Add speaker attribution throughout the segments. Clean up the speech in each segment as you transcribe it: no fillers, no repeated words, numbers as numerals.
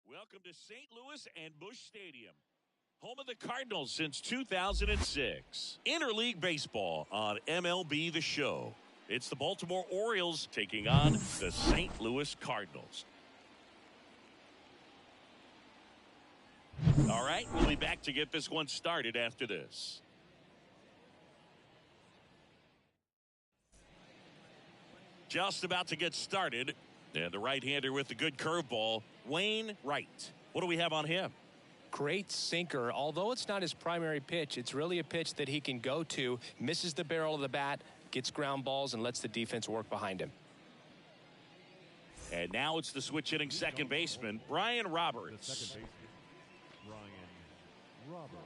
Speaker 1: Welcome to St. Louis and Busch Stadium, home of the Cardinals since 2006. Interleague baseball on MLB The Show. It's the Baltimore Orioles taking on the St. Louis Cardinals. All right, we'll be back to get this one started after this. Just about to get started. And the right-hander with the good curveball, Wayne Wright. What do we have on him?
Speaker 2: Great sinker. Although it's not his primary pitch, it's really a pitch that he can go to, misses the barrel of the bat, gets ground balls, and lets the defense work behind him.
Speaker 1: And now it's the switch-hitting second baseman, Brian Roberts.
Speaker 3: The second baseman, Brian Roberts.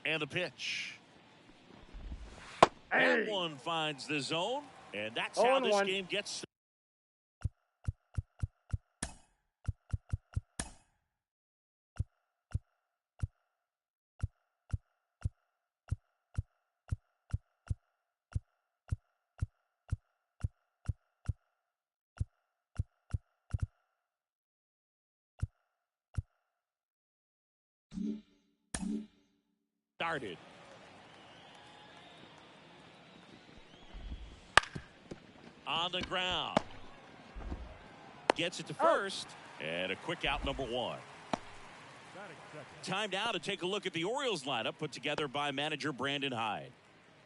Speaker 1: And the pitch. That one finds the zone, and that's how this game gets. Started. On the ground. Gets it to first. And a quick out, number one. Time now to take a look at the Orioles lineup put together by manager Brandon Hyde.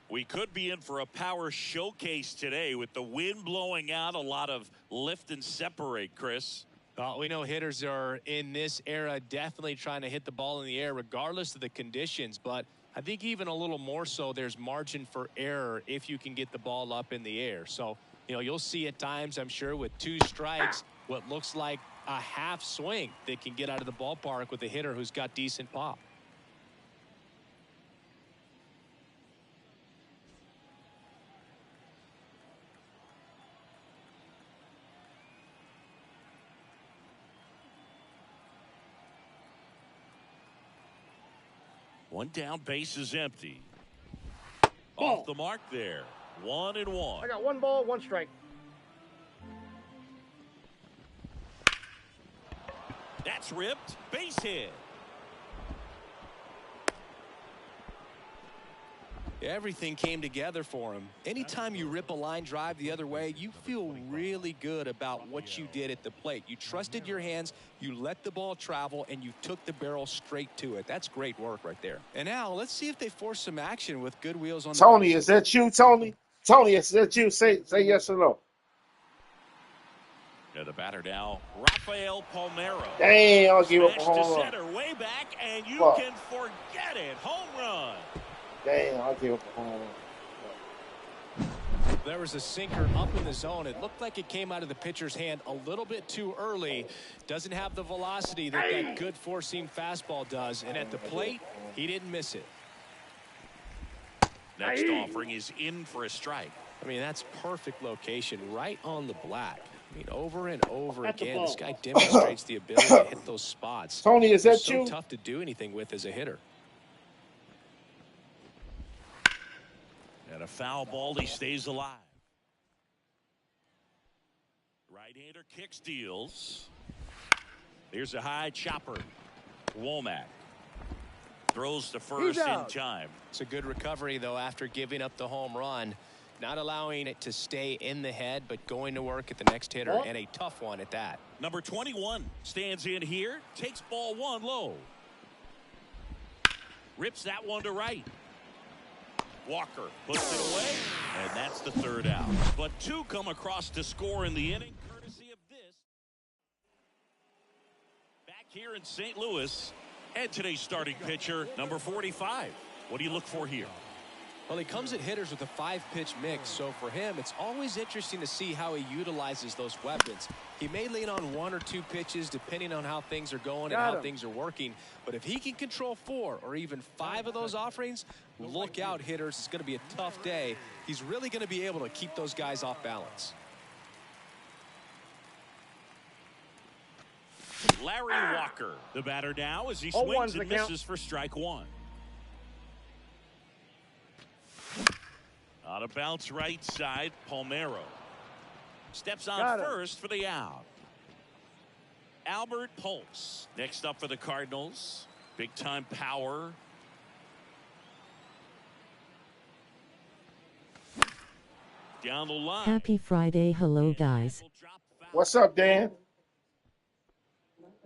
Speaker 1: We could be in for a power showcase today with the wind blowing out, a lot of lift and separate, Chris.
Speaker 2: Well, we know hitters are in this era definitely trying to hit the ball in the air regardless of the conditions, but I think even a little more so there's margin for error if you can get the ball up in the air. So, you'll see at times, I'm sure, with two strikes, what looks like a half swing that can get out of the ballpark with a hitter who's got decent pop.
Speaker 1: One down, base is empty. Off the mark there. 1-1.
Speaker 4: I got one ball, one strike.
Speaker 1: That's ripped. Base hit.
Speaker 2: Everything came together for him. Anytime you rip a line drive the other way, you feel really good about what you did at the plate. You trusted your hands, you let the ball travel, and you took the barrel straight to it. That's great work right there. And now let's see if they force some action with good wheels on.
Speaker 4: Tony, is that you, Tony? Tony, is that you? Say yes or no.
Speaker 1: Yeah, the batter now, Rafael Palmeiro.
Speaker 4: Damn, I'll give up a
Speaker 1: Smashed
Speaker 4: home
Speaker 1: to
Speaker 4: run.
Speaker 1: center, way back, and you can forget it. Home run.
Speaker 4: Damn, I'll give up a home run.
Speaker 2: There was a sinker up in the zone. It looked like it came out of the pitcher's hand a little bit too early. Doesn't have the velocity that good four-seam fastball does. And at the plate, he didn't miss it.
Speaker 1: Next offering is in for a strike.
Speaker 2: I mean, that's perfect location, right on the black. I mean, over and over again, this guy demonstrates the ability to hit those spots.
Speaker 4: Tony, is that
Speaker 2: so
Speaker 4: you?
Speaker 2: Tough to do anything with as a hitter.
Speaker 1: And a foul ball, he stays alive. Right-hander kicks, deals. Here's a high chopper. Womack throws to first in time.
Speaker 2: It's a good recovery, though, after giving up the home run. Not allowing it to stay in the head, but going to work at the next hitter, and a tough one at that.
Speaker 1: Number 21 stands in here, takes ball one low. Rips that one to right. Walker puts it away, and that's the third out. But two come across to score in the inning, courtesy of this. Back here in St. Louis, and today's starting pitcher, number 45. What do you look for here?
Speaker 2: Well, he comes at hitters with a 5-pitch mix, so for him, it's always interesting to see how he utilizes those weapons. He may lean on 1 or 2 pitches depending on how things are going and how things are working, but if he can control 4 or even 5 of those offerings, look out, hitters. It's going to be a tough day. He's really going to be able to keep those guys off balance.
Speaker 1: Larry Walker, the batter now, as he swings and misses for strike 1. On a bounce right side, Palmeiro steps on first for the out. Albert Pujols next up for the Cardinals. Big time power. Down the line.
Speaker 5: Happy Friday. Hello, guys.
Speaker 4: What's up, Dan?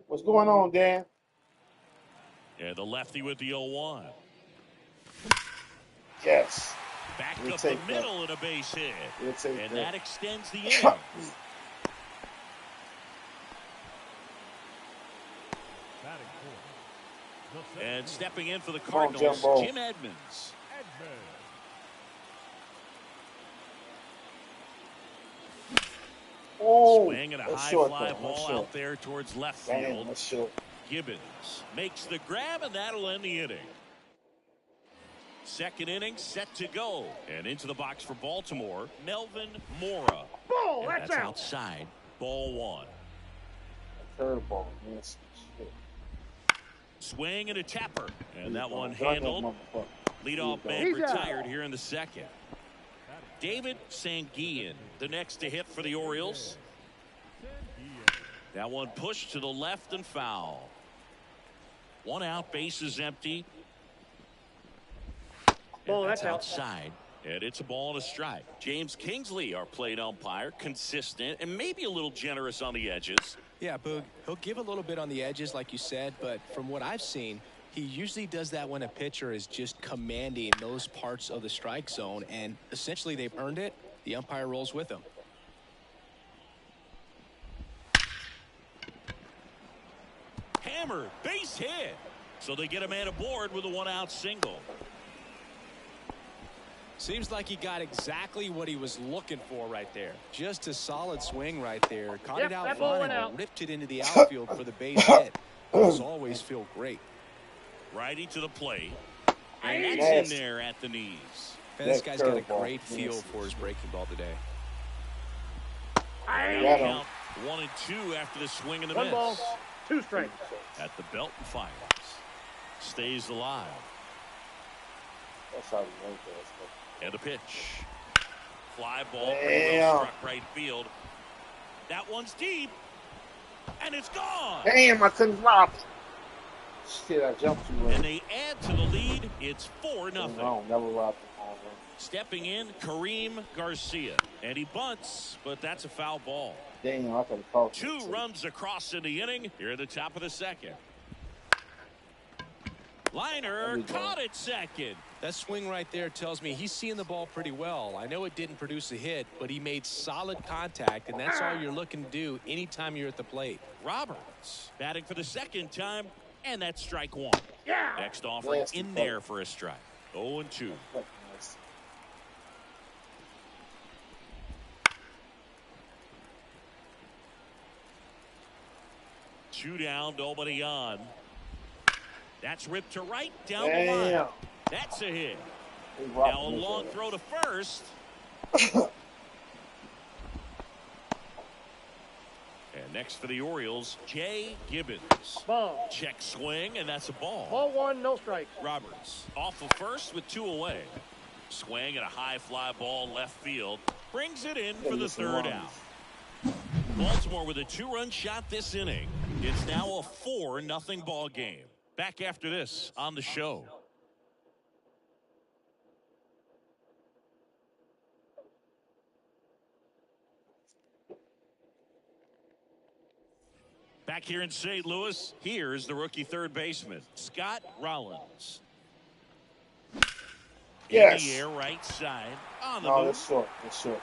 Speaker 4: What's going on, Dan?
Speaker 1: Yeah, the lefty with the 0-1.
Speaker 4: Yes.
Speaker 1: Back up the middle and a base hit. And that extends the inning. And stepping in for the Cardinals, Jim Edmonds.
Speaker 4: Oh,
Speaker 1: swing and a high fly ball out there towards left field.
Speaker 4: Damn,
Speaker 1: Gibbons makes the grab, and that'll end the inning. Second inning set to go. And into the box for Baltimore, Melvin Mora.
Speaker 6: Ball,
Speaker 1: that's outside. Ball 1.
Speaker 4: Curveball, yes.
Speaker 1: Swing and a tapper. And that one handled. Leadoff man retired here in the second. David Sanguillen, the next to hit for the Orioles. That one pushed to the left and foul. 1 out, base is empty.
Speaker 6: Ball,
Speaker 1: that's outside. And it's a ball and a strike. James Kingsley, our plate umpire, consistent and maybe a little generous on the edges.
Speaker 2: Yeah, Boog, he'll give a little bit on the edges, like you said, but from what I've seen, he usually does that when a pitcher is just commanding those parts of the strike zone, and essentially they've earned it. The umpire rolls with them.
Speaker 1: Hammered, base hit. So they get a man aboard with a 1-out single.
Speaker 2: Seems like he got exactly what he was looking for right there. Just a solid swing right there. Caught it out front and ripped it into the outfield for the base hit. Those always feel great.
Speaker 1: Righty to the plate. And that's in there at the knees.
Speaker 2: Man, this guy's got a great feel for his breaking ball today.
Speaker 1: Count 1 and 2 after the swing and the miss.
Speaker 6: 1 ball, 2 strikes.
Speaker 1: At the belt and fires. Stays alive.
Speaker 4: That's how we went there.
Speaker 1: And a pitch. Fly ball pretty well struck right field. That one's deep. And it's gone.
Speaker 4: Damn, I couldn't drop. Shit, I jumped too late.
Speaker 1: And they add to the lead. It's 4-0.
Speaker 4: Never robbed the ball.
Speaker 1: Stepping in, Kareem Garcia. And he bunts, but that's a foul ball.
Speaker 4: Damn, I could have called
Speaker 1: 2 runs across in the inning. Here at the top of the second. Liner caught it second.
Speaker 2: That swing right there tells me he's seeing the ball pretty well. I know it didn't produce a hit, but he made solid contact, and that's all you're looking to do anytime you're at the plate.
Speaker 1: Roberts batting for the second time, and that's strike 1.
Speaker 6: Yeah.
Speaker 1: Next offering in there for a strike. 0-2. 2 down, nobody on. That's ripped to right down the line. That's a hit. Now a long throw to first. And next for the Orioles, Jay Gibbons.
Speaker 6: Ball.
Speaker 1: Check swing, and that's a ball.
Speaker 6: Ball 1, no strikes.
Speaker 1: Roberts off of first with 2 away. Swing and a high fly ball left field. Brings it in for the 3rd out. Baltimore with a 2-run shot this inning. It's now a 4-0 ball game. Back after this on the show. Back here in St. Louis, here's the rookie third baseman, Scott Rollins.
Speaker 4: Yes.
Speaker 1: In the air, right side. On the
Speaker 4: no,
Speaker 1: move.
Speaker 4: that's short. That's short.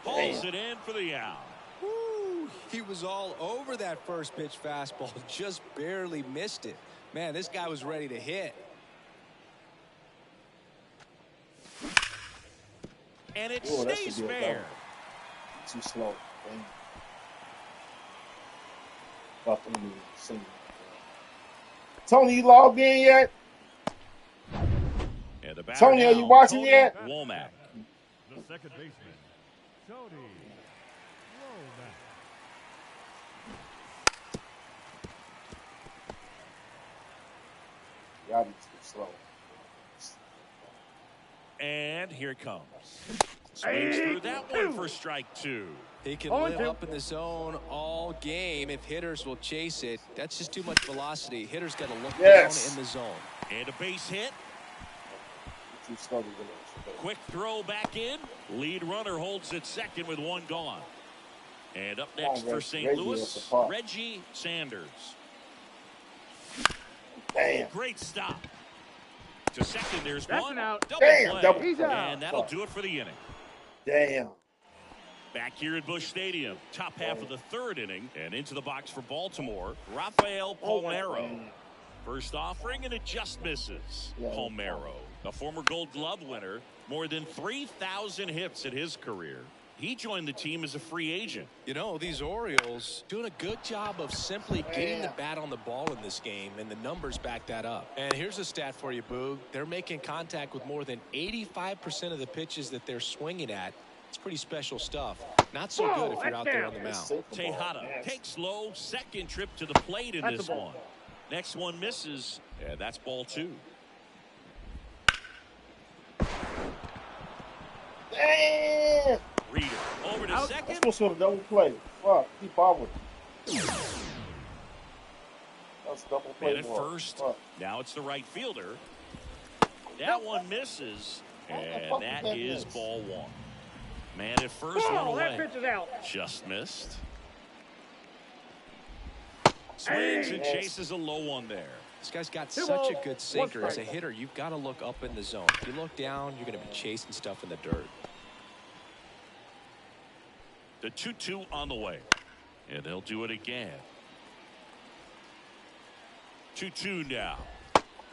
Speaker 1: Pulls it in for the out.
Speaker 2: Woo, he was all over that first pitch fastball. Just barely missed it. Man, this guy was ready to hit.
Speaker 1: And it
Speaker 4: Ooh, that should
Speaker 1: stays
Speaker 4: be a
Speaker 1: fair.
Speaker 4: double. Too slow. Dang. Buffalo single. Tony, you logged in yet?
Speaker 1: And the batter
Speaker 4: Tony, are you
Speaker 1: now,
Speaker 4: watching
Speaker 1: Tony
Speaker 4: yet?
Speaker 1: Womack.
Speaker 3: The second baseman, Tony Womack.
Speaker 4: Y'all need to be slow.
Speaker 1: And here it comes. Swings through that one for strike 2.
Speaker 2: He can
Speaker 6: On
Speaker 2: live
Speaker 6: two.
Speaker 2: up in the zone all game if hitters will chase it. That's just too much velocity. Hitters got to look
Speaker 4: Yes.
Speaker 2: down in the zone.
Speaker 1: And a base hit.
Speaker 4: Too slow to get it.
Speaker 1: Quick throw back in. Lead runner holds at second with one gone. And up
Speaker 4: Come on,
Speaker 1: next for St.
Speaker 4: Reggie
Speaker 1: Louis,
Speaker 4: with the puck.
Speaker 1: Reggie Sanders.
Speaker 4: Damn.
Speaker 1: Great stop. To second, there's
Speaker 6: That's
Speaker 1: one.
Speaker 6: an out.
Speaker 1: Double
Speaker 4: Damn,
Speaker 1: play.
Speaker 4: double
Speaker 6: He's
Speaker 4: play.
Speaker 6: out.
Speaker 1: And that'll do it for the inning.
Speaker 4: Damn.
Speaker 1: Back here at Busch Stadium, top half of the third inning, and into the box for Baltimore, Rafael Palmeiro. First offering, and it just misses.
Speaker 4: Yeah.
Speaker 1: Palmeiro, a former Gold Glove winner, more than 3,000 hits in his career. He joined the team as a free agent.
Speaker 2: You know, these Orioles doing a good job of simply getting the bat on the ball in this game, and the numbers back that up. And here's a stat for you, Boog. They're making contact with more than 85% of the pitches that they're swinging at. It's pretty special stuff. Not so good if you're out there on the mound.
Speaker 1: Tejada takes low, second trip to the plate in
Speaker 6: That's
Speaker 1: this
Speaker 6: a ball.
Speaker 1: one. Next one misses, and that's ball 2.
Speaker 4: Damn.
Speaker 1: Reader over to
Speaker 6: Out.
Speaker 4: That's
Speaker 1: second.
Speaker 4: supposed to have a double play. Fuck. Keep bobbing. That's a double play.
Speaker 1: Man at
Speaker 4: ball.
Speaker 1: first.
Speaker 4: Fuck.
Speaker 1: Now it's the right fielder. That one misses, and
Speaker 4: fuck
Speaker 1: that
Speaker 4: did that
Speaker 1: is
Speaker 4: miss?
Speaker 1: ball 1. Man at first, one
Speaker 6: Ball. That
Speaker 1: away.
Speaker 6: pitch is out.
Speaker 1: Just missed. Swings and
Speaker 4: Yes.
Speaker 1: chases a low one there.
Speaker 2: This guy's got
Speaker 6: Two
Speaker 2: such a
Speaker 6: balls,
Speaker 2: good sinker.
Speaker 6: one
Speaker 2: As a
Speaker 6: strike.
Speaker 2: hitter, you've got to look up in the zone. If you look down, you're going to be chasing stuff in the dirt.
Speaker 1: The 2-2 on the way. And they'll do it again. 2-2 now.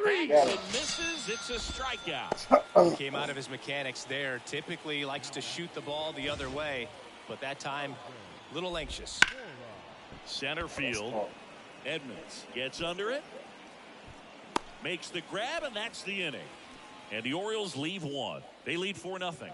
Speaker 1: Hangs
Speaker 4: Got
Speaker 1: and
Speaker 4: it.
Speaker 1: misses. It's a strikeout.
Speaker 2: Came out of his mechanics there. Typically likes to shoot the ball the other way, but that time, a little anxious.
Speaker 1: Center field. Edmonds gets under it. Makes the grab, and that's the inning. And the Orioles leave one. They lead 4-0.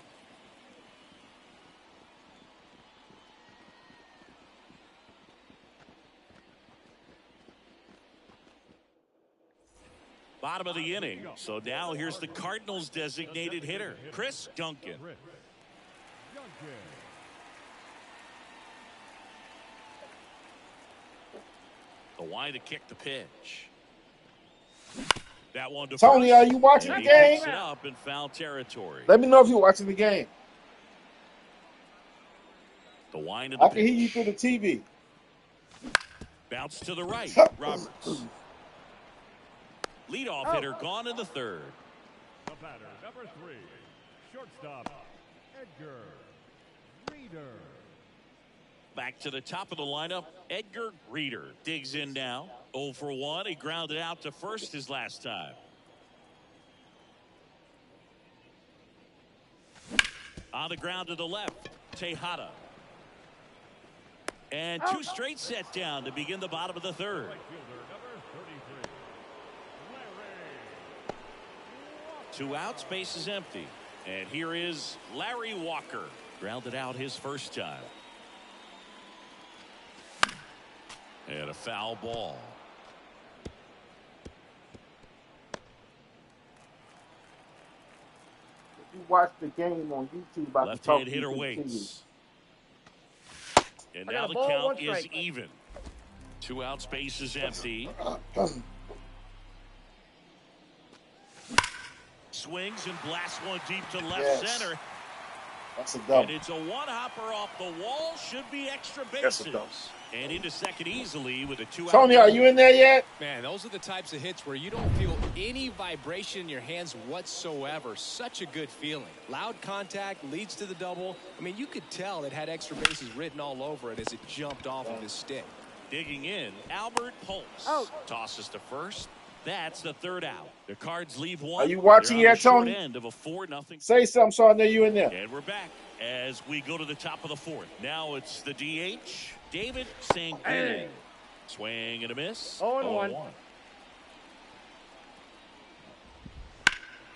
Speaker 1: Bottom of the inning. So now here's the Cardinals designated hitter, Chris Duncan.
Speaker 3: Chris Duncan.
Speaker 1: The wide to kick the pitch. That one to
Speaker 4: Tony,
Speaker 1: first.
Speaker 4: are you watching
Speaker 1: And
Speaker 4: the
Speaker 1: he
Speaker 4: game?
Speaker 1: picks it up in foul territory.
Speaker 4: Let me know if you're watching the game.
Speaker 1: The wind of the
Speaker 4: I can hear you
Speaker 1: pitch.
Speaker 4: through the TV.
Speaker 1: Bounce to the right. Roberts. Leadoff hitter gone in the third.
Speaker 3: The batter, number 3, shortstop, Edgar Reader.
Speaker 1: Back to the top of the lineup, Edgar Reader digs in now. 0 for 1. He grounded out to first his last time. On the ground to the left, Tejada. And 2 straight set down to begin the bottom of the third.
Speaker 3: Right fielder, number 33, Larry.
Speaker 1: 2 outs, base is empty. And here is Larry Walker. Grounded out his first time. And a foul ball.
Speaker 4: If you watch the game on YouTube, I can talk
Speaker 1: Left-hand
Speaker 4: to you
Speaker 1: hitter
Speaker 4: through the
Speaker 1: waits. And
Speaker 6: I
Speaker 1: now
Speaker 6: got a
Speaker 1: the
Speaker 6: ball,
Speaker 1: count
Speaker 6: one
Speaker 1: is
Speaker 6: strike.
Speaker 1: even. 2 outs, base is empty. Swings and blasts one deep to left
Speaker 4: Yes.
Speaker 1: center.
Speaker 4: That's a
Speaker 1: And
Speaker 4: double.
Speaker 1: it's a one-hopper off the wall. Should be extra
Speaker 4: That's a
Speaker 1: bases.
Speaker 4: double.
Speaker 1: And into second easily with a 2-out.
Speaker 4: Tony, are you in there yet?
Speaker 2: Man, those are the types of hits where you don't feel any vibration in your hands whatsoever. Such a good feeling. Loud contact leads to the double. I mean, you could tell it had extra bases written all over it as it jumped off of his stick.
Speaker 1: Digging in, Albert Pulse.
Speaker 6: Out.
Speaker 1: Tosses to first. That's the third out. The Cards leave one.
Speaker 4: Are you watching
Speaker 1: They're on
Speaker 4: yet,
Speaker 1: the short
Speaker 4: Tony?
Speaker 1: end of a 4-0.
Speaker 4: Say something so I know you in there.
Speaker 1: And we're back as we go to the top of the fourth. Now it's the DH, David Sanguini. Swing and a miss.
Speaker 6: 0-1.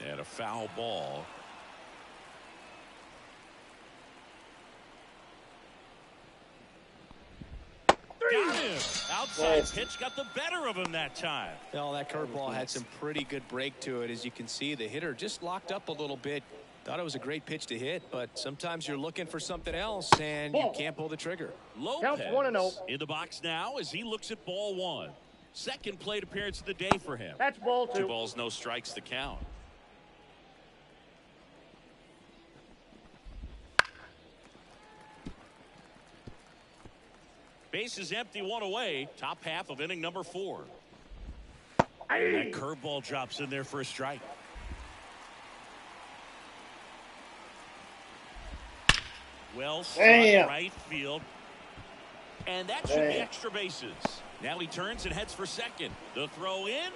Speaker 1: And a foul ball. Got him. Outside pitch got the better of him that time.
Speaker 2: Well, that curveball had some pretty good break to it. As you can see, the hitter just locked up a little bit. Thought it was a great pitch to hit, but sometimes you're looking for something else, and you can't pull the trigger.
Speaker 1: Lopez
Speaker 6: 1-0.
Speaker 1: in the box now as he looks at ball one. Second plate appearance of the day for him.
Speaker 6: That's ball
Speaker 1: 2
Speaker 6: 2.
Speaker 1: balls, no strikes to count. Base is empty, 1 away. Top half of inning number 4. And that curveball drops in there for a strike. Well, right field. And that should be extra bases. Now he turns and heads for second. The throw in.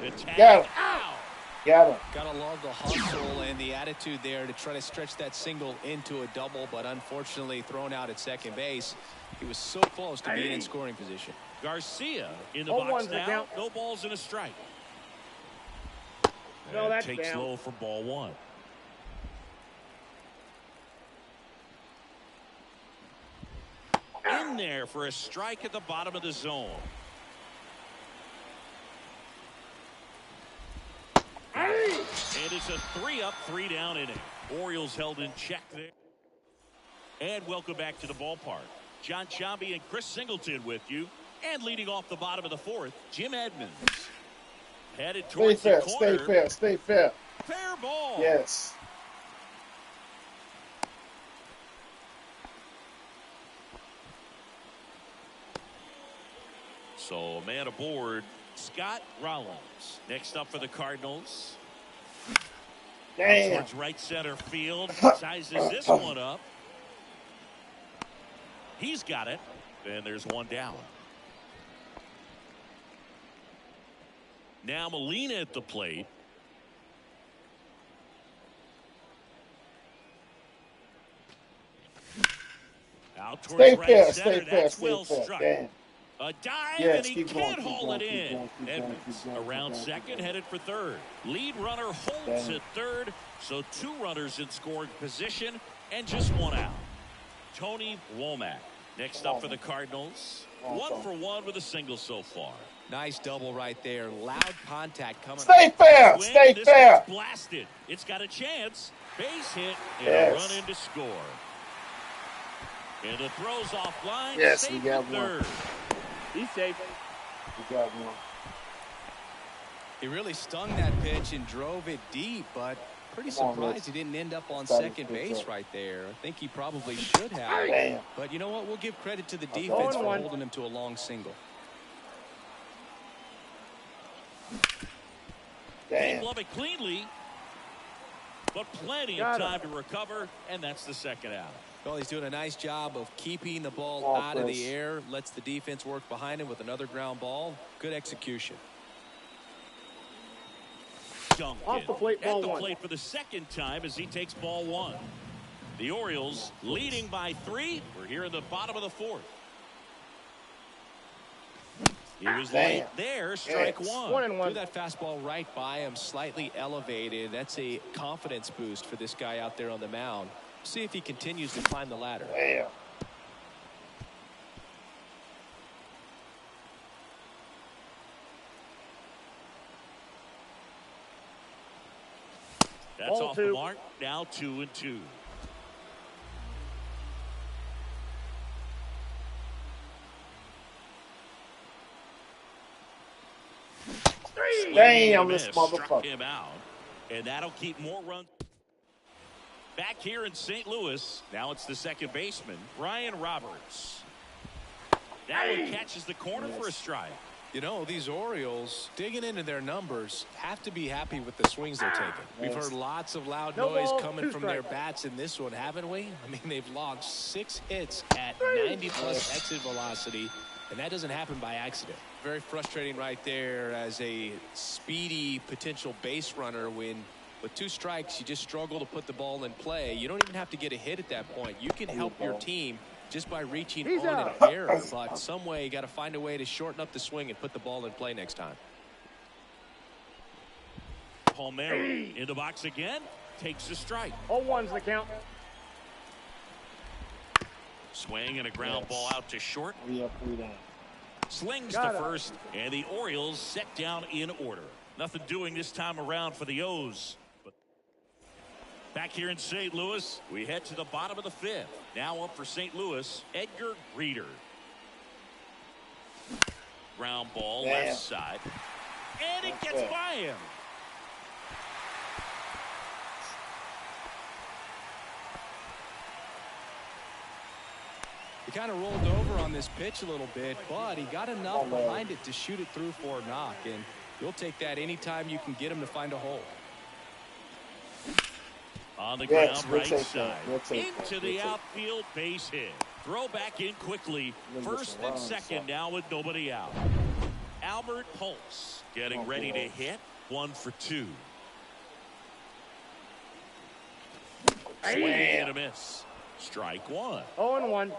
Speaker 1: The tag out.
Speaker 4: Got him.
Speaker 2: Gotta love the hustle and the attitude there to try to stretch that single into a double, but unfortunately thrown out at second base. He was so close to being in scoring position.
Speaker 1: Garcia in the box now.
Speaker 6: Count.
Speaker 1: No balls and a strike.
Speaker 6: No,
Speaker 1: and
Speaker 6: that's
Speaker 1: takes
Speaker 6: down.
Speaker 1: low for ball 1. In there for a strike at the bottom of the zone. And it's a 3-up, 3-down inning. Orioles held in check there. And welcome back to the ballpark. John Chambi and Chris Singleton with you. And leading off the bottom of the fourth, Jim Edmonds. Headed towards the corner.
Speaker 4: Stay fair. Stay fair.
Speaker 1: Fair ball.
Speaker 4: Yes.
Speaker 1: So a man aboard, Scott Rollins. Next up for the Cardinals.
Speaker 4: Damn.
Speaker 1: Towards right center field. Sizes this one up. He's got it. And there's one down. Now Molina at the plate. Out towards
Speaker 4: Stay
Speaker 1: right
Speaker 4: fair.
Speaker 1: center.
Speaker 4: Stay fair.
Speaker 1: That's
Speaker 4: Stay
Speaker 1: well
Speaker 4: fair.
Speaker 1: struck.
Speaker 4: Damn.
Speaker 1: A dive,
Speaker 4: Yes,
Speaker 1: and he
Speaker 4: keep going,
Speaker 1: can't
Speaker 4: keep
Speaker 1: haul
Speaker 4: going,
Speaker 1: it
Speaker 4: keep
Speaker 1: in.
Speaker 4: going, keep going,
Speaker 1: Edmonds
Speaker 4: keep going,
Speaker 1: around
Speaker 4: keep going,
Speaker 1: second,
Speaker 4: keep going.
Speaker 1: headed for third. Lead runner holds
Speaker 4: Damn.
Speaker 1: at third, so 2 runners in scoring position and just 1 out. Tony Womack next up for the Cardinals. 1 for 1 with a single so far.
Speaker 2: Nice double right there. Loud contact coming.
Speaker 4: Stay fair.
Speaker 1: Swing,
Speaker 4: Stay
Speaker 1: this
Speaker 4: fair.
Speaker 1: one's blasted. It's got a chance. Base hit and
Speaker 4: Yes.
Speaker 1: a run in to score. And the throw's offline.
Speaker 4: Yes,
Speaker 1: safe
Speaker 4: we got
Speaker 1: at
Speaker 4: one.
Speaker 1: third.
Speaker 6: He's safe.
Speaker 4: We got one.
Speaker 2: He really stung that pitch and drove it deep, but pretty
Speaker 4: Come on,
Speaker 2: surprised
Speaker 4: Rich.
Speaker 2: he didn't end up on
Speaker 4: Starting
Speaker 2: second
Speaker 4: to
Speaker 2: base
Speaker 4: pick up.
Speaker 2: right there. I think he probably should have.
Speaker 4: Damn.
Speaker 2: But you know what? We'll give credit to the
Speaker 4: Okay.
Speaker 2: defense for
Speaker 6: 0-1.
Speaker 2: holding him to a long single.
Speaker 1: They
Speaker 4: Damn.
Speaker 1: glove it cleanly, but plenty
Speaker 6: Got
Speaker 1: of
Speaker 6: him.
Speaker 1: time to recover, and that's the second out.
Speaker 2: Well, he's doing a nice job of keeping the ball
Speaker 4: Ball
Speaker 2: out of
Speaker 4: press.
Speaker 2: the air, lets the defense work behind him with another ground ball. Good execution.
Speaker 1: Duncan
Speaker 6: Off the plate, ball
Speaker 1: at the
Speaker 6: 1.
Speaker 1: plate for the second time as he takes ball 1. The Orioles leading by 3. We're here in the bottom of the fourth. He was late there, strike
Speaker 4: Yes.
Speaker 1: 1.
Speaker 6: 1-1.
Speaker 2: Threw that fastball right by him, slightly elevated. That's a confidence boost for this guy out there on the mound. See if he continues to climb the ladder.
Speaker 4: Damn.
Speaker 1: That's
Speaker 6: Ball
Speaker 1: off
Speaker 6: 2.
Speaker 1: the mark. Now 2-2.
Speaker 4: Damn, this
Speaker 1: Struck
Speaker 4: motherfucker.
Speaker 1: him out, and that'll keep more runs. Back here in St. Louis, now it's the second baseman, Ryan Roberts. That one catches the corner for a strike.
Speaker 2: You know, these Orioles, digging into their numbers, have to be happy with the swings they're taking. We've heard lots of loud
Speaker 6: No
Speaker 2: noise
Speaker 6: ball,
Speaker 2: coming
Speaker 6: 2
Speaker 2: from their
Speaker 6: strikes.
Speaker 2: bats in this one, haven't we? I mean, they've logged 6 hits at 90-plus exit velocity. And that doesn't happen by accident. Very frustrating right there as a speedy potential base runner when with 2 strikes you just struggle to put the ball in play. You don't even have to get a hit at that point. You can help your team just by reaching
Speaker 6: He's
Speaker 2: on
Speaker 6: out.
Speaker 2: an error, but some way you got to find a way to shorten up the swing and put the ball in play next time.
Speaker 1: Palmero in the box again, takes the strike.
Speaker 6: 0-1's the count.
Speaker 1: Swing and a ground ball out to short.
Speaker 4: 3 up, 3 down.
Speaker 1: Slings
Speaker 6: Got
Speaker 1: to
Speaker 6: it.
Speaker 1: first, and the Orioles set down in order. Nothing doing this time around for the O's. But back here in St. Louis, we head to the bottom of the 5th. Now up for St. Louis, Edgar Reeder. Ground ball left side. And it gets by him.
Speaker 2: He kind of rolled over on this pitch a little bit, but he got enough behind it to shoot it through for a knock, and you'll take that anytime you can get him to find a hole.
Speaker 1: On the ground,
Speaker 4: we'll
Speaker 1: right
Speaker 4: take
Speaker 1: side.
Speaker 4: that.
Speaker 1: Into the outfield, base hit. Throw back in quickly. First and second now with nobody out. Albert Pulse getting ready to hit. 1 for 2. Swing and a miss. Strike 1.
Speaker 6: 0-1.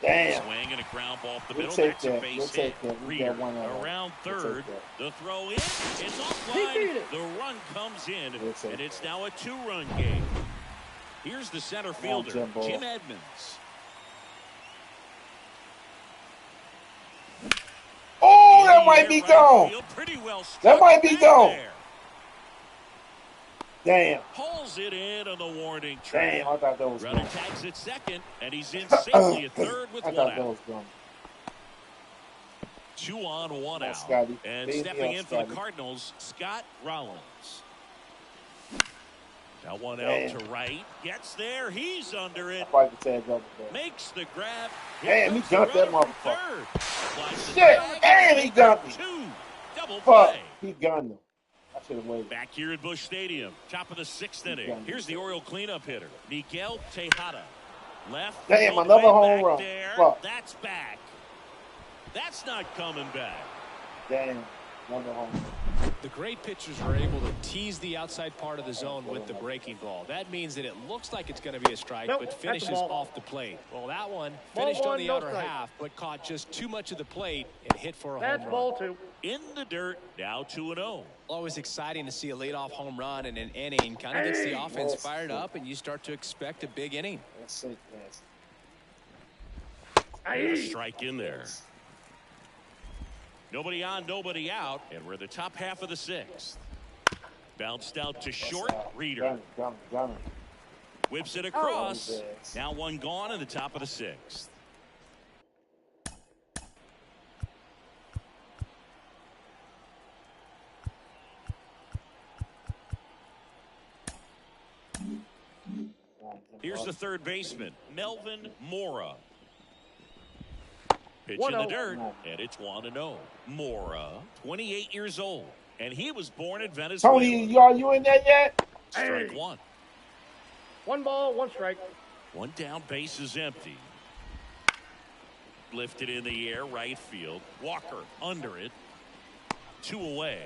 Speaker 4: Damn.
Speaker 1: Swing and a ground ball up the
Speaker 4: We'll
Speaker 1: middle.
Speaker 4: take
Speaker 1: That's a
Speaker 4: that.
Speaker 1: base
Speaker 4: We'll
Speaker 1: hit.
Speaker 4: take that. We got
Speaker 1: Reeder
Speaker 4: one out.
Speaker 1: around
Speaker 4: We'll take
Speaker 1: third.
Speaker 4: that.
Speaker 1: The throw in. It's
Speaker 6: He beat
Speaker 1: offline.
Speaker 6: it.
Speaker 1: The run comes in,
Speaker 4: We'll take
Speaker 1: and it's
Speaker 4: that.
Speaker 1: now a 2-run game. Here's the center fielder,
Speaker 4: Jimbo.
Speaker 1: Jim Edmonds.
Speaker 4: Oh, that might be
Speaker 1: Right
Speaker 4: gone.
Speaker 1: field, pretty well
Speaker 4: That might be
Speaker 1: back
Speaker 4: gone.
Speaker 1: there.
Speaker 4: Damn.
Speaker 1: Pulls it in on the warning track.
Speaker 4: Damn, I thought that was
Speaker 1: Runner
Speaker 4: gone.
Speaker 1: tags at second, and he's in safely at third with
Speaker 4: I
Speaker 1: 1
Speaker 4: thought that
Speaker 1: out.
Speaker 4: was gone.
Speaker 1: 2 on, 1
Speaker 4: Oh,
Speaker 1: out.
Speaker 4: Scotty.
Speaker 1: And
Speaker 4: Baby
Speaker 1: stepping
Speaker 4: up,
Speaker 1: in for the
Speaker 4: Scotty.
Speaker 1: Cardinals, Scott Rollins. Now 1
Speaker 4: Damn.
Speaker 1: out to right. Gets there. He's under it.
Speaker 4: I probably could tag over there.
Speaker 1: Makes the grab. Here
Speaker 4: Damn, he
Speaker 1: comes the
Speaker 4: dunked that
Speaker 1: runner from
Speaker 4: motherfucker.
Speaker 1: third. Applies the
Speaker 4: Shit.
Speaker 1: tag.
Speaker 4: Damn, he dunked me.
Speaker 1: 2. Double
Speaker 4: Fuck.
Speaker 1: play.
Speaker 4: He gunned him. I should have waited.
Speaker 1: Back here at Busch Stadium, top of the 6th inning. Here's the Oriole cleanup hitter, Miguel Tejada. Left.
Speaker 4: Damn,
Speaker 1: field,
Speaker 4: another
Speaker 1: way
Speaker 4: home
Speaker 1: back
Speaker 4: run.
Speaker 1: there.
Speaker 4: Fuck.
Speaker 1: That's back. That's not coming back.
Speaker 4: Damn. Another home.
Speaker 2: The great pitchers are able to tease the outside part of the zone with the breaking ball. That means that it looks like it's going to be a strike,
Speaker 6: Nope,
Speaker 2: but
Speaker 6: that's a
Speaker 2: finishes
Speaker 6: ball.
Speaker 2: off the plate. Well, that one
Speaker 6: Ball
Speaker 2: finished on
Speaker 6: 1,
Speaker 2: the
Speaker 6: no
Speaker 2: outer
Speaker 6: strike.
Speaker 2: half, but caught just too much of the plate and hit for a
Speaker 6: That's
Speaker 2: home
Speaker 6: ball
Speaker 2: run.
Speaker 6: 2.
Speaker 1: In the dirt, now 2-0.
Speaker 2: Always exciting to see a leadoff home run in an inning. Kind of gets the offense
Speaker 4: Yes.
Speaker 2: fired up, and you start to expect a big inning.
Speaker 4: That's sick, yes.
Speaker 1: There's a strike in there. Nobody on, nobody out, and we're in the top half of the 6th. Bounced out to short. Reeder
Speaker 4: Gunner.
Speaker 1: whips it across.
Speaker 4: Oh, yes.
Speaker 1: Now 1 gone in the top of the 6th. Here's the third baseman, Melvin Mora. Pitch in the
Speaker 6: 1-0.
Speaker 1: dirt, and it's 1-0. Mora, 28 years old, and he was born in Venezuela.
Speaker 4: Tony, are you in there yet?
Speaker 1: Strike 1.
Speaker 6: 1 ball, 1 strike.
Speaker 1: 1 down, base is empty. Lifted in the air, right field. Walker under it. 2 away.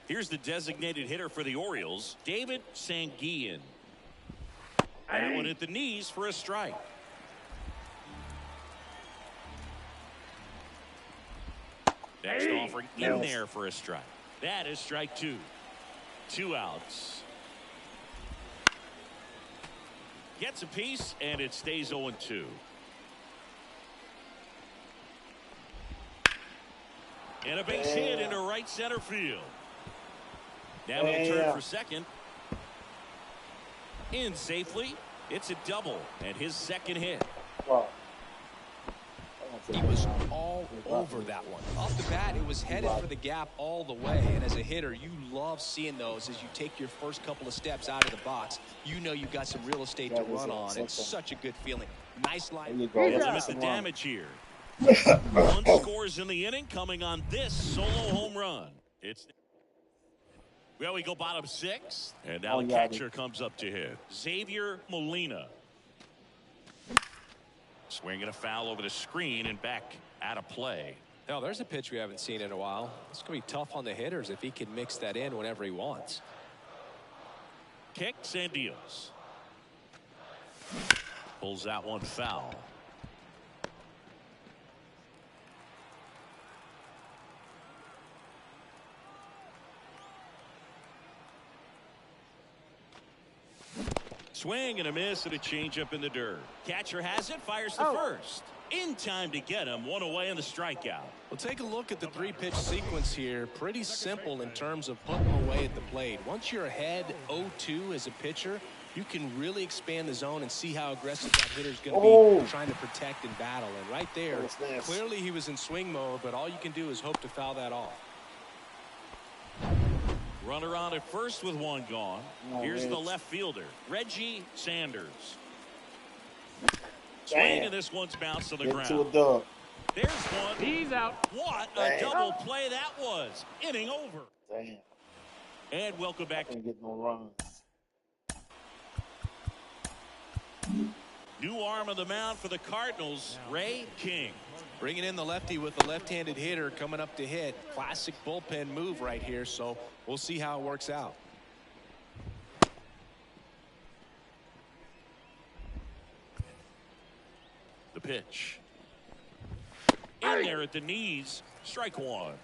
Speaker 1: Here's the designated hitter for the Orioles, David Sanguillen. That one at the knees for a strike. Next offering in there for a strike. That is strike 2. 2 outs. Gets a piece, and it stays 0-2. And a base hit into right center field. Now he'll turn for second. In safely. It's a double, and his second hit.
Speaker 4: Well,
Speaker 2: He was all over that one. Off the bat, it was headed for the gap all the way. And as a hitter, you love seeing those as you take your first couple of steps out of the box. You know you've got some real estate to run on. It's such a good feeling. Nice line.
Speaker 1: We'll limit the damage here. 1 scores in the inning, coming on this solo home run. It's Well, we go bottom 6, and now
Speaker 4: Oh,
Speaker 1: the
Speaker 4: yeah,
Speaker 1: catcher comes up to hit. Xavier Molina. Swinging a foul over the screen and back out of play.
Speaker 2: Now, there's a pitch we haven't seen in a while. It's going to be tough on the hitters if he can mix that in whenever he wants.
Speaker 1: Kicks and deals. Pulls out one foul. Swing and a miss and a changeup in the dirt. Catcher has it, fires to first. In time to get him. One away on the strikeout.
Speaker 2: Well, take a look at the 3-pitch sequence here. Pretty simple in terms of putting them away at the plate. Once you're ahead 0-2 as a pitcher, you can really expand the zone and see how aggressive that hitter's going to be trying to protect and battle. And right there, clearly he was in swing mode, but all you can do is hope to foul that off.
Speaker 1: Runner on at first with one gone. Here's the left fielder, Reggie Sanders. Swing, and this one's bounced to the ground. There's one.
Speaker 6: He's out.
Speaker 1: What a double play that was. Inning over.
Speaker 4: Damn.
Speaker 1: And welcome back.
Speaker 4: Can't get no runs.
Speaker 1: New arm of the mound for the Cardinals, Ray King.
Speaker 2: Bringing in the lefty with the left-handed hitter coming up to hit. Classic bullpen move right here, so we'll see how it works out.
Speaker 1: The pitch. In there at the knees. Strike one.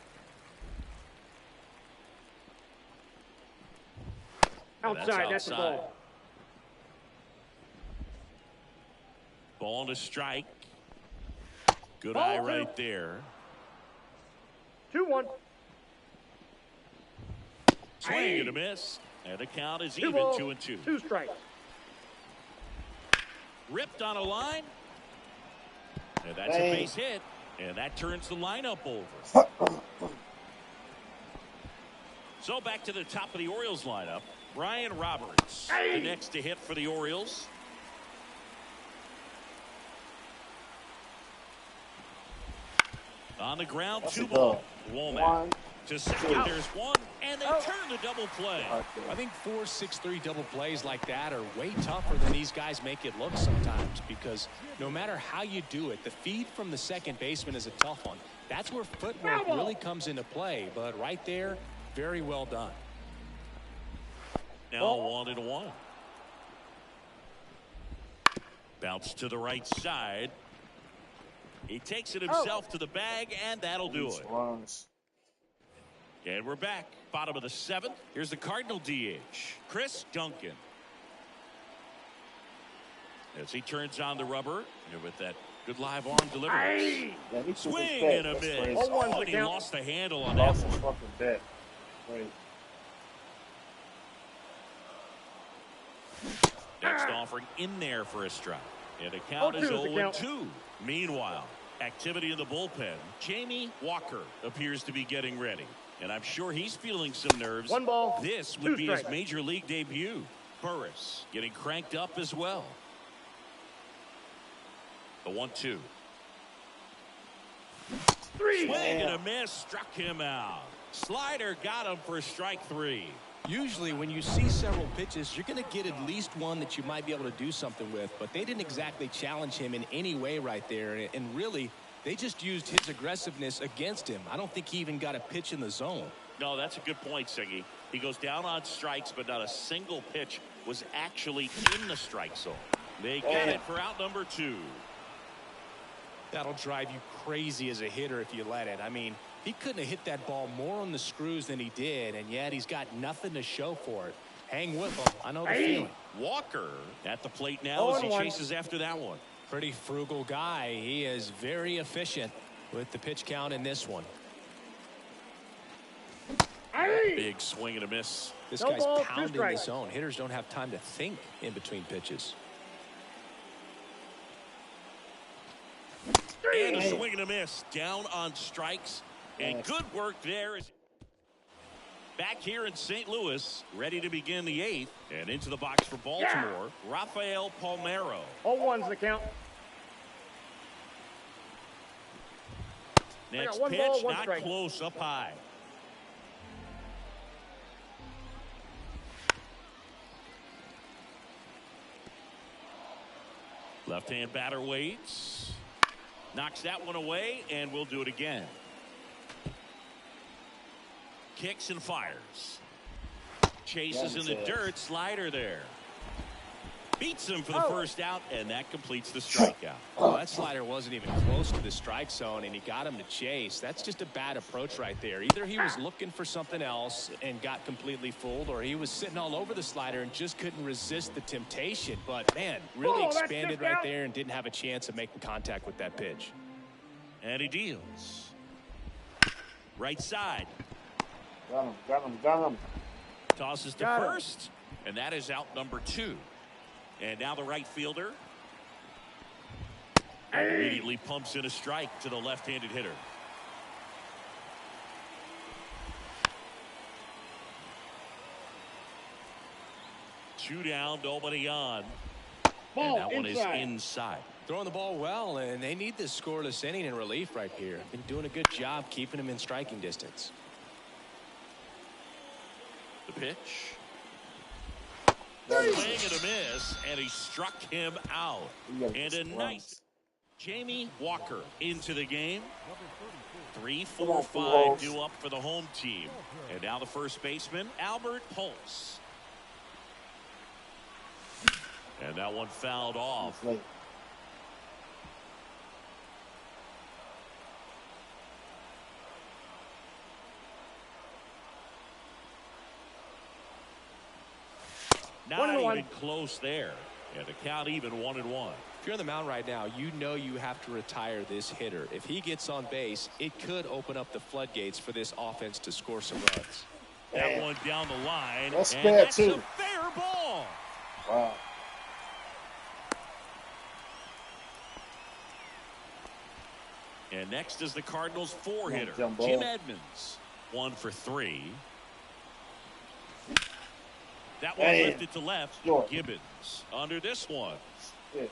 Speaker 6: Outside. That's the ball.
Speaker 1: Ball to strike. Good eye right there.
Speaker 6: 2-1.
Speaker 1: Swing and a miss. And the count is even 2-2.
Speaker 6: 2 strikes.
Speaker 1: Ripped on a line. And that's a base hit. And that turns the lineup over. So back to the top of the Orioles lineup. Brian Roberts, the next to hit for the Orioles. On the ground, 2 ball. Womack to second. There's one, and they turn the double play.
Speaker 2: I think 4-6-3 double plays like that are way tougher than these guys make it look sometimes, because no matter how you do it, the feed from the second baseman is a tough one. That's where footwork really comes into play, but right there, very well done.
Speaker 1: Now 1-1. Bounce to the right side. He takes it himself to the bag, and that'll do it. And we're back. Bottom of the 7th. Here's the Cardinal DH, Chris Duncan. As he turns on the rubber with that good live arm delivery. Swing and a miss. Oh, and he lost the handle on that one. Next offering in there for a strike. And the count is 0-2. Meanwhile, activity in the bullpen. Jamie Walker appears to be getting ready. And I'm sure he's feeling some nerves.
Speaker 6: 1 ball.
Speaker 1: This would be his major league debut. Burris getting cranked up as well. The 1-2. Swing and a miss. Struck him out. Slider got him for strike 3.
Speaker 2: Usually when you see several pitches, you're going to get at least one that you might be able to do something with, but they didn't exactly challenge him in any way right there, and really they just used his aggressiveness against him. I don't think he even got a pitch in the zone.
Speaker 1: No, that's a good point, Siggy. He goes down on strikes, but not a single pitch was actually in the strike zone. They got it for out number 2.
Speaker 2: That'll drive you crazy as a hitter if you let it. I mean, he couldn't have hit that ball more on the screws than he did, and yet he's got nothing to show for it. Hang with him. I know the feeling.
Speaker 1: Walker at the plate now as he chases after that one.
Speaker 2: Pretty frugal guy. He is very efficient with the pitch count in this one.
Speaker 1: Big swing and a miss.
Speaker 2: This guy's pounding the zone. Hitters don't have time to think in between pitches.
Speaker 1: And a swing and a miss. Down on strikes. And good work there. Back here in St. Louis, ready to begin the 8th. And into the box for Baltimore, Rafael Palmeiro.
Speaker 6: 0-1's the count.
Speaker 1: Next pitch, not close, up high. Left-hand batter waits. Knocks that one away, and we'll do it again. Kicks and fires. Chases in the dirt. Slider there. Beats him for the first out, and that completes the strikeout.
Speaker 2: Well, that slider wasn't even close to the strike zone, and he got him to chase. That's just a bad approach right there. Either he was looking for something else and got completely fooled, or he was sitting all over the slider and just couldn't resist the temptation. But, man, really expanded right there and didn't have a chance of making contact with that pitch.
Speaker 1: And he deals. Right side.
Speaker 4: Got him.
Speaker 1: Tosses to first, and that is out number 2. And now the right fielder immediately pumps in a strike to the left-handed hitter. Two down, nobody on.
Speaker 6: Ball
Speaker 1: and that one is
Speaker 6: inside.
Speaker 1: inside.
Speaker 2: Throwing the ball well, and they need this scoreless inning in relief right here. Been doing a good job keeping him in striking distance.
Speaker 1: The pitch. Swing and a miss, and he struck him out. And a nice Jamie Walker into the game. 3, 4, 5 due up for the home team. And now the first baseman, Albert Pujols. And that one fouled off. Not even close there. And the count even 1-1.
Speaker 2: If you're on the mound right now, you know you have to retire this hitter. If he gets on base, it could open up the floodgates for this offense to score some runs.
Speaker 1: That one down the line.
Speaker 4: That's
Speaker 1: and
Speaker 4: fair,
Speaker 1: that's
Speaker 4: too.
Speaker 1: a fair ball.
Speaker 4: Wow.
Speaker 1: And next is the Cardinals 4-hitter,
Speaker 4: Jim
Speaker 1: Jim Edmonds. 1 for 3. That one lifted to left.
Speaker 4: Sure.
Speaker 1: Gibbons under this one.
Speaker 4: Yeah.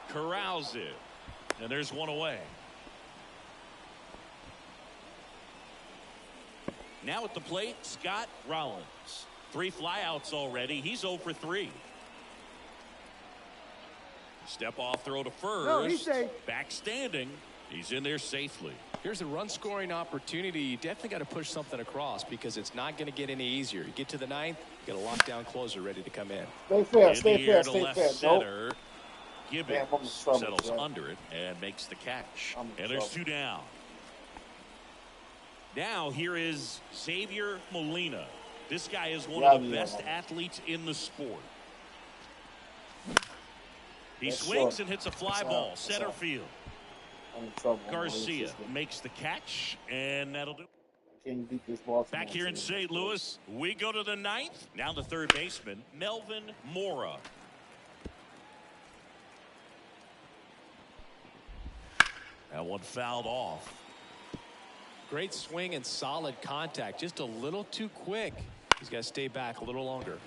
Speaker 1: Corrals it. And there's one away. Now at the plate, Scott Rollins. 3 flyouts already. He's 0 for 3. Step off throw to first.
Speaker 6: No, he's safe.
Speaker 1: Back standing. He's in there safely.
Speaker 2: Here's a run-scoring opportunity. You definitely got to push something across because it's not going to get any easier. You get to the 9th, you got a lockdown closer ready to come in.
Speaker 4: Stay fair,
Speaker 1: In
Speaker 4: stay
Speaker 1: the
Speaker 4: fair,
Speaker 1: air to
Speaker 4: stay
Speaker 1: left
Speaker 4: fair.
Speaker 1: center.
Speaker 4: Nope.
Speaker 1: Gibbons
Speaker 4: I'm in trouble,
Speaker 1: settles
Speaker 4: Jack.
Speaker 1: under it and makes the catch.
Speaker 4: I'm in
Speaker 1: And there's
Speaker 4: trouble.
Speaker 1: 2 down. Now here is Xavier Molina. This guy is one of the best athletes in the sport. He
Speaker 4: That's
Speaker 1: swings
Speaker 4: short.
Speaker 1: and hits a fly
Speaker 4: That's
Speaker 1: ball,
Speaker 4: out. That's
Speaker 1: center
Speaker 4: out.
Speaker 1: field.
Speaker 4: I'm in trouble.
Speaker 1: Garcia makes the catch, and that'll do.
Speaker 4: Can you beat this ball?
Speaker 1: Back here in St. Louis, we go to the 9th. Now the third baseman, Melvin Mora. That one fouled off.
Speaker 2: Great swing and solid contact. Just a little too quick. He's got to stay back a little longer.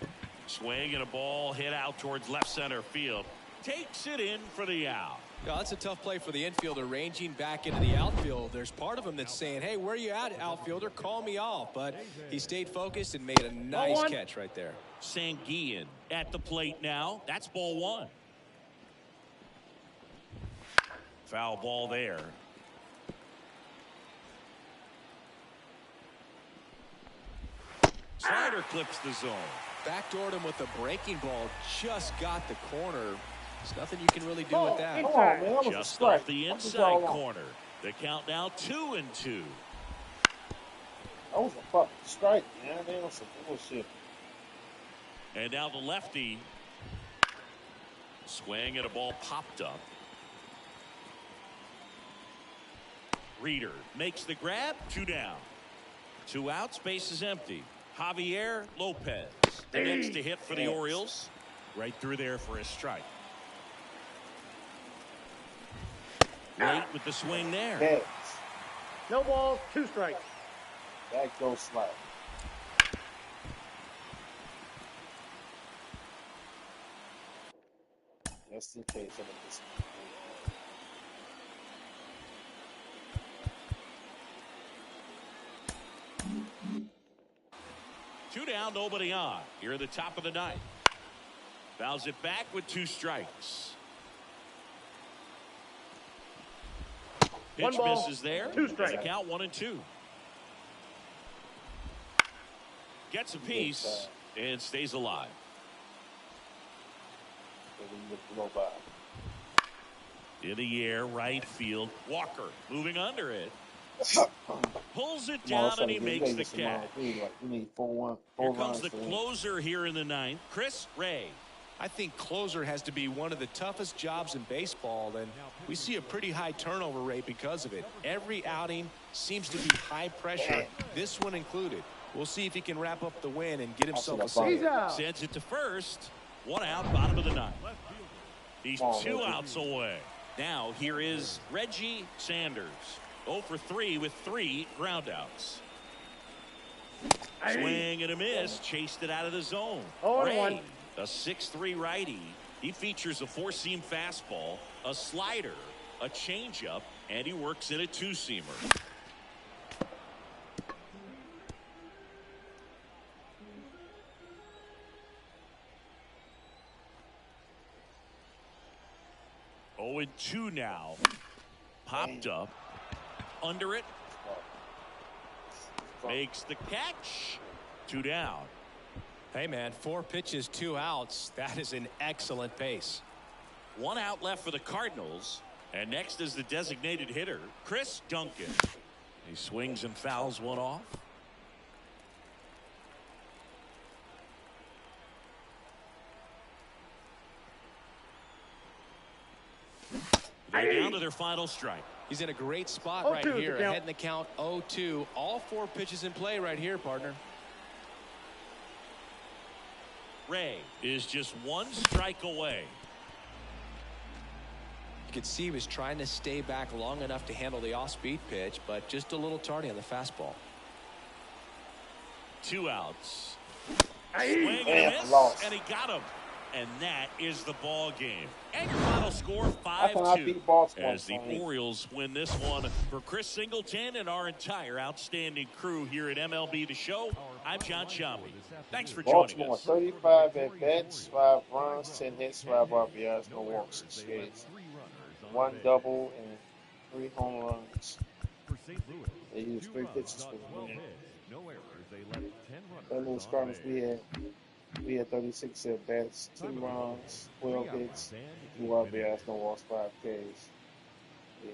Speaker 1: Swing and a ball hit out towards left center field. Takes it in for the out.
Speaker 2: Yeah, that's a tough play for the infielder, ranging back into the outfield. There's part of him that's saying, hey, where are you at, outfielder? Call me off. But he stayed focused and made a nice catch right there.
Speaker 1: Sanguillen at the plate now. That's ball 1. Foul ball there. Slider clips the zone.
Speaker 2: Backdoored him with the breaking ball. Just got the corner. There's nothing you can really do with that.
Speaker 4: Come on, man. That was a
Speaker 1: Just
Speaker 4: strike.
Speaker 1: off the
Speaker 4: What was
Speaker 1: inside
Speaker 4: all on?
Speaker 1: corner. The count now 2-2.
Speaker 4: That was a fucking strike, man. That was some bullshit.
Speaker 1: And now the lefty. Swing and a ball popped up. Reeder makes the grab. 2 down. 2 outs. Base is empty. Javier Lopez, the next to hit for the Orioles. Right through there for a strike. Late with the swing there.
Speaker 4: Heads.
Speaker 6: No balls, 2 strikes.
Speaker 4: That goes slide. Just in case I'm in this.
Speaker 1: 2 down, nobody on. Here at the top of the 9th. Fouls it back with 2 strikes. Pitch
Speaker 6: ball,
Speaker 1: misses there.
Speaker 6: 2 strikes.
Speaker 1: And a count 1-2. Gets a piece and stays alive. In the air, right field. Walker moving under it. Pulls it down and he makes the catch.
Speaker 4: You need 4
Speaker 1: Here comes the closer here in the ninth, Chris Ray.
Speaker 2: I think closer has to be one of the toughest jobs in baseball, and we see a pretty high turnover rate because of it. Every outing seems to be high pressure, this one included. We'll see if he can wrap up the win and get himself a save.
Speaker 1: Sends it to first. 1 out, bottom of the ninth. He's 2 outs away. Now here is Reggie Sanders. 0 for 3 with 3 groundouts. Swing and a miss. Chased it out of the zone. Ray, a 6'3" righty. He features a 4-seam fastball, a slider, a changeup, and he works in a 2-seamer. Oh, and 2 now. Popped up. Under it. Makes the catch. 2 down.
Speaker 2: Hey, man, 4 pitches, 2 outs. That is an excellent pace.
Speaker 1: 1 out left for the Cardinals. And next is the designated hitter, Chris Duncan. He swings and fouls one off. They're down to their final strike.
Speaker 2: He's in a great spot right here. Ahead in the count 0-2. All 4 pitches in play right here, partner.
Speaker 1: Ray is just 1 strike away.
Speaker 2: You could see he was trying to stay back long enough to handle the off-speed pitch, but just a little tardy on the fastball.
Speaker 1: 2 outs. Swing and a miss, and he got him. And that is the ball game. And your final score 5-2 as the Orioles win this one. For Chris Singleton and our entire outstanding crew here at MLB The Show, I'm John Shambi. Thanks for joining
Speaker 4: Baltimore,
Speaker 1: us.
Speaker 4: 35 at bats, 5 runs, 10 hits, 5 RBIs, no walks, 6 Ks, 1 double, and 3 home runs. They used 3 pitches for the win. St. Louis Cardinals, we had 36 at bats, 2 runs, 12 hits, 2 RBIs, no walks, 5 Ks. Yeah,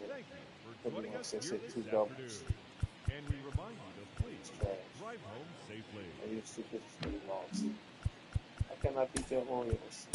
Speaker 4: everyone says hit 2 doubles.
Speaker 3: And we remind you to please drive home safely.
Speaker 4: I used 2 pitches for the loss. I cannot beat the Orioles.